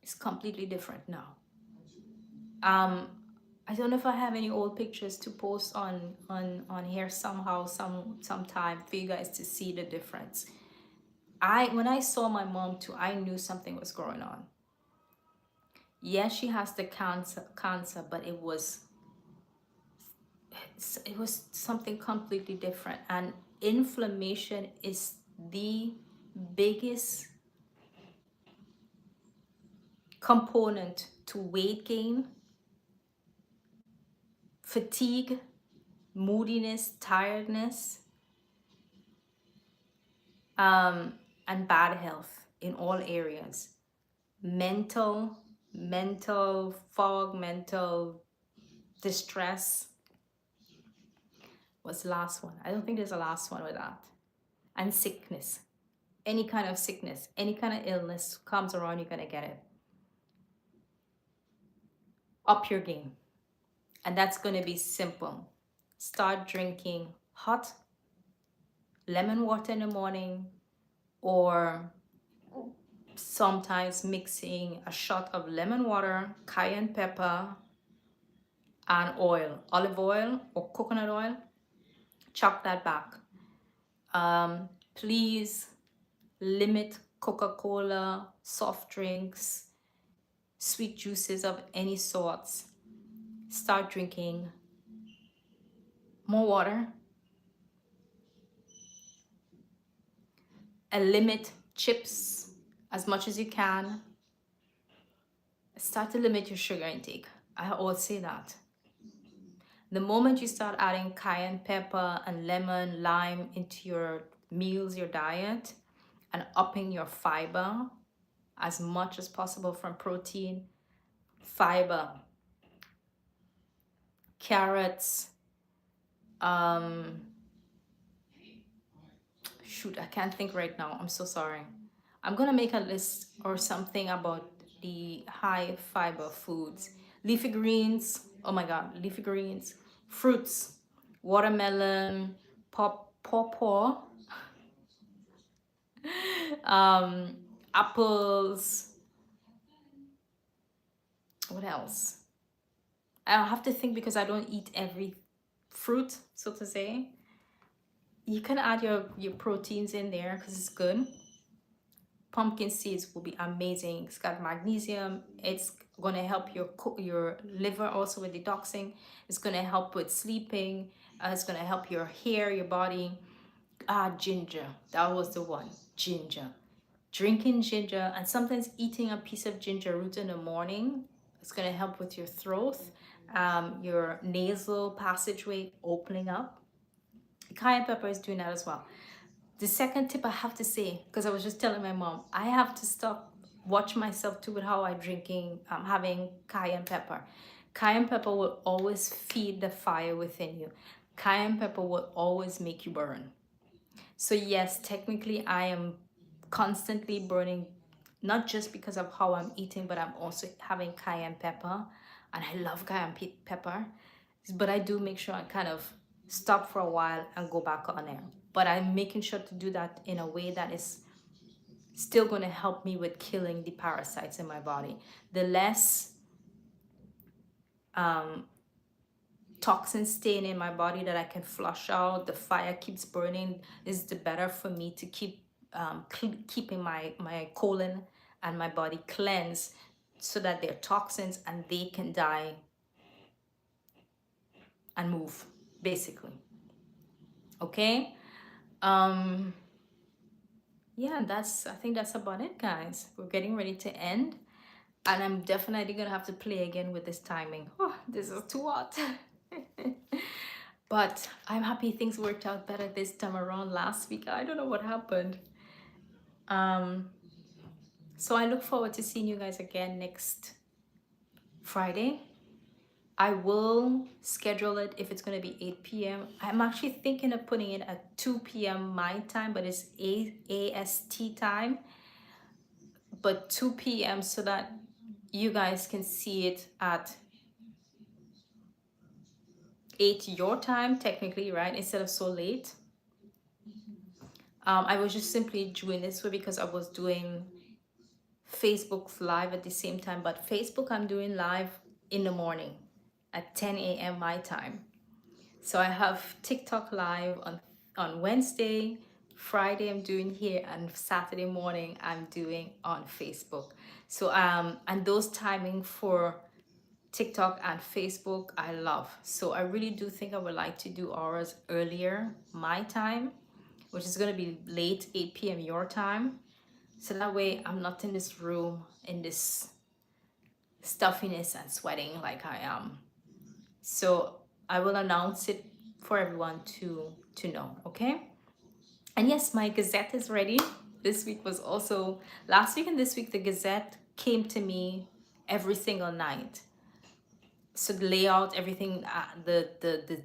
It's completely different now. I don't know if I have any old pictures to post on here somehow, sometime for you guys to see the difference. When I saw my mom too, I knew something was going on. Yes, she has the cancer, but it was something completely different. And inflammation is the biggest component to weight gain, fatigue, moodiness, tiredness, and bad health in all areas. Mental fog, mental distress. What's the last one? I don't think there's a last one with that. And sickness. Any kind of sickness, any kind of illness comes around, you're going to get it. Up your game. And that's going to be simple. Start drinking hot lemon water in the morning, or sometimes mixing a shot of lemon water, cayenne pepper, and oil, olive oil or coconut oil. Chop that back. Please limit Coca-Cola, soft drinks, sweet juices of any sorts. Start drinking more water. And limit chips as much as you can. Start to limit your sugar intake. I always say that. The moment you start adding cayenne pepper and lemon, lime into your meals, your diet, and upping your fiber as much as possible from protein, fiber, carrots, um, shoot, I can't think right now. I'm so sorry. I'm gonna make a list or something about the high fiber foods. Leafy greens, oh my god, leafy greens, fruits, watermelon, pawpaw, um, apples, what else? I'll have to think because I don't eat every fruit, so to say. You can add your proteins in there because it's good. Pumpkin seeds will be amazing. It's got magnesium. It's gonna help your liver also with detoxing. It's gonna help with sleeping. It's gonna help your hair, your body. Ginger. That was the one. Ginger. Drinking ginger and sometimes eating a piece of ginger root in the morning. It's gonna help with your throat, your nasal passageway opening up. Cayenne pepper is doing that as well. The second tip I have to say, because I was just telling my mom, I have to stop, watch myself too with how I'm drinking, having cayenne pepper. Cayenne pepper will always feed the fire within you. Cayenne pepper will always make you burn. So yes, technically I am constantly burning, not just because of how I'm eating, but I'm also having cayenne pepper, and I love cayenne pepper. But I do make sure I kind of stop for a while and go back on it. But I'm making sure to do that in a way that is still going to help me with killing the parasites in my body. The less toxins staying in my body that I can flush out, the fire keeps burning, is the better for me to keep keeping my colon and my body cleansed so that they're toxins and they can die and move, basically. Okay? Um, yeah, I think that's about it, guys. We're getting ready to end. And I'm definitely gonna have to play again with this timing. Oh, this is too hot. But I'm happy things worked out better this time around. Last week, I don't know what happened. Um, so I look forward to seeing you guys again next Friday. I will schedule it if it's going to be 8 p.m. I'm actually thinking of putting it at 2 p.m. my time, but it's AST time, but 2 p.m. so that you guys can see it at 8 your time, technically, right? Instead of so late. I was just simply doing this way because I was doing Facebook live at the same time, but Facebook I'm doing live in the morning at 10 a.m. my time. So I have TikTok live on Wednesday, Friday I'm doing here, and Saturday morning I'm doing on Facebook. So and those timing for TikTok and Facebook I love. So I really do think I would like to do ours earlier my time, which is going to be late 8 p.m. your time. So that way I'm not in this room in this stuffiness and sweating like I am. So I will announce it for everyone to know, okay? And yes, my Gazette is ready. This week was also, last week and this week, the Gazette came to me every single night. So the layout, everything, the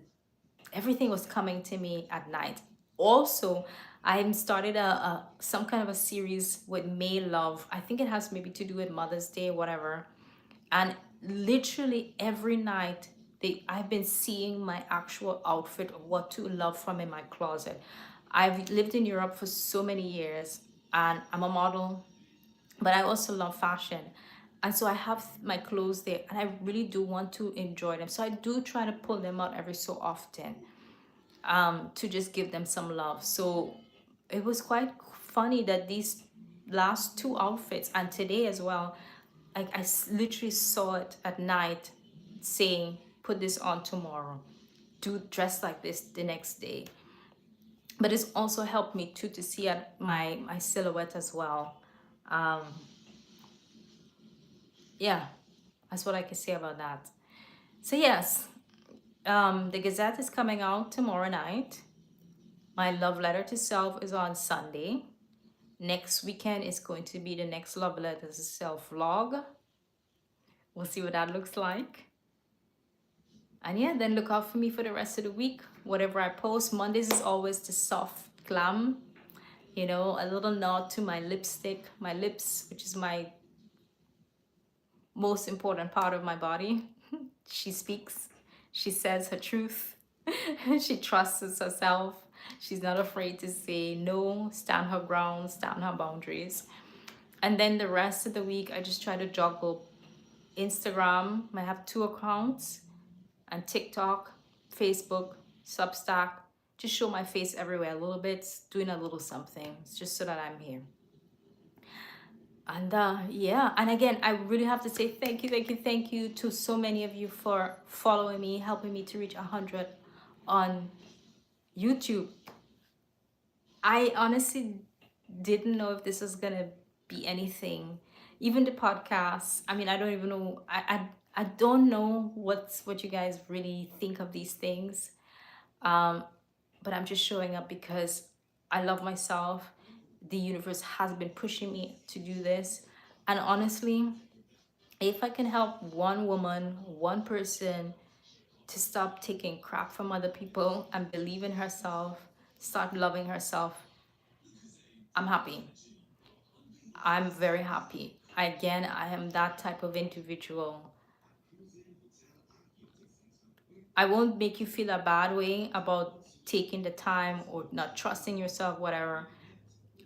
everything was coming to me at night. Also, I started a some kind of a series with May Love. I think it has maybe to do with Mother's Day, whatever. And literally every night, I've been seeing my actual outfit of what to love from in my closet. I've lived in Europe for so many years, and I'm a model, but I also love fashion. And so I have my clothes there, and I really do want to enjoy them. So I do try to pull them out every so often, to just give them some love. So it was quite funny that these last two outfits and today as well, I literally saw it at night saying, put this on tomorrow, do dress like this the next day. But it's also helped me too to see at my silhouette as well. Yeah, that's what I can say about that. So yes, the Gazette is coming out tomorrow night. My love letter to self is on Sunday. Next weekend is going to be the next love letter to self vlog. We'll see what that looks like. And yeah, then look out for me for the rest of the week. Whatever I post, Mondays is always the soft glam, you know, a little nod to my lipstick, my lips, which is my most important part of my body. She speaks, she says her truth, she trusts herself. She's not afraid to say no, stand her ground, stand her boundaries. And then the rest of the week, I just try to juggle Instagram. I have 2 accounts, and TikTok, Facebook, Substack. Just show my face everywhere a little bit, doing a little something, just so that I'm here. And yeah, and again, I really have to say thank you, thank you, thank you to so many of you for following me, helping me to reach 100 on YouTube. I honestly didn't know if this was gonna be anything. Even the podcast. I mean, I don't even know. I don't know what you guys really think of these things. But I'm just showing up because I love myself. The universe has been pushing me to do this, and honestly, if I can help one woman, one person to stop taking crap from other people and believe in herself, start loving herself, I'm happy. I'm very happy. Again, I am that type of individual. I won't make you feel a bad way about taking the time or not trusting yourself, whatever.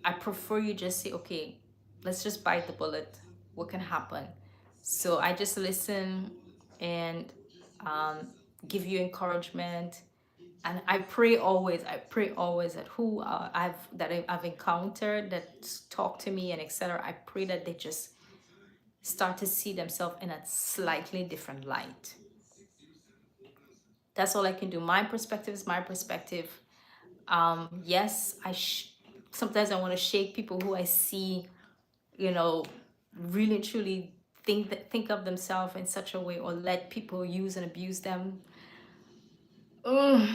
I prefer you just say, okay, let's just bite the bullet. What can happen? So I just listen and um, give you encouragement. And I pray always that who I've encountered that talk to me and etc. I pray that they just start to see themselves in a slightly different light. That's all I can do. My perspective is my perspective. Yes, sometimes I want to shake people who I see, you know, really truly think of themselves in such a way, or let people use and abuse them. Ugh.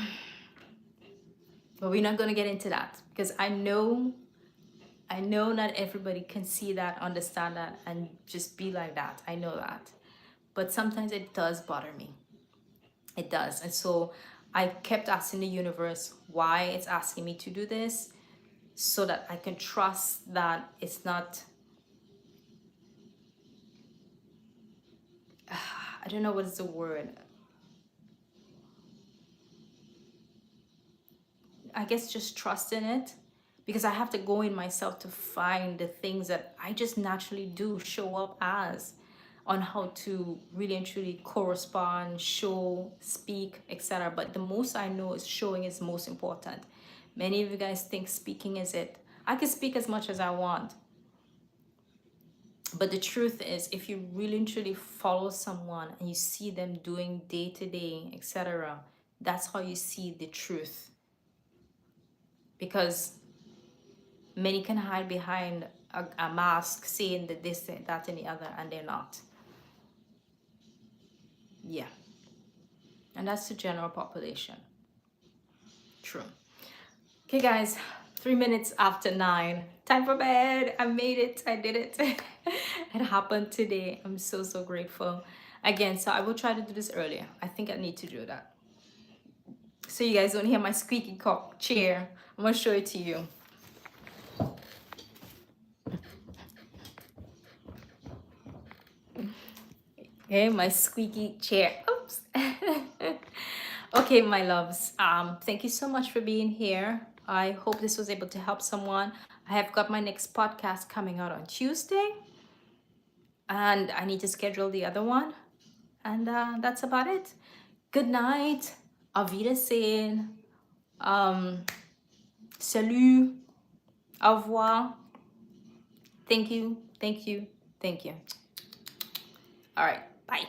But we're not gonna get into that because I know not everybody can see that, understand that, and just be like that. I know that. But sometimes it does bother me. It does. And so I kept asking the universe why it's asking me to do this, so that I can trust that it's not, I don't know what is the word. I guess just trust in it, because I have to go in myself to find the things that I just naturally do show up as, on how to really and truly correspond, show, speak, etc. But the most I know is showing is most important. Many of you guys think speaking is it. I can speak as much as I want. But the truth is, if you really and truly follow someone and you see them doing day to day, etc., that's how you see the truth. Because many can hide behind a mask saying that this, that, and the other, and they're not. Yeah. And that's the general population. True. Okay, guys, 3 minutes after 9. Time for bed. I made it. I did it. It happened today. I'm so, so grateful. Again, so I will try to do this earlier. I think I need to do that. So you guys don't hear my squeaky chair. I'm going to show it to you. Okay, my squeaky chair. Oops. Okay, my loves. Thank you so much for being here. I hope this was able to help someone. I have got my next podcast coming out on Tuesday, and I need to schedule the other one. And that's about it. Good night. Auf Wiedersehen. Salut. Au revoir. Thank you. Thank you. Thank you. All right. Bye.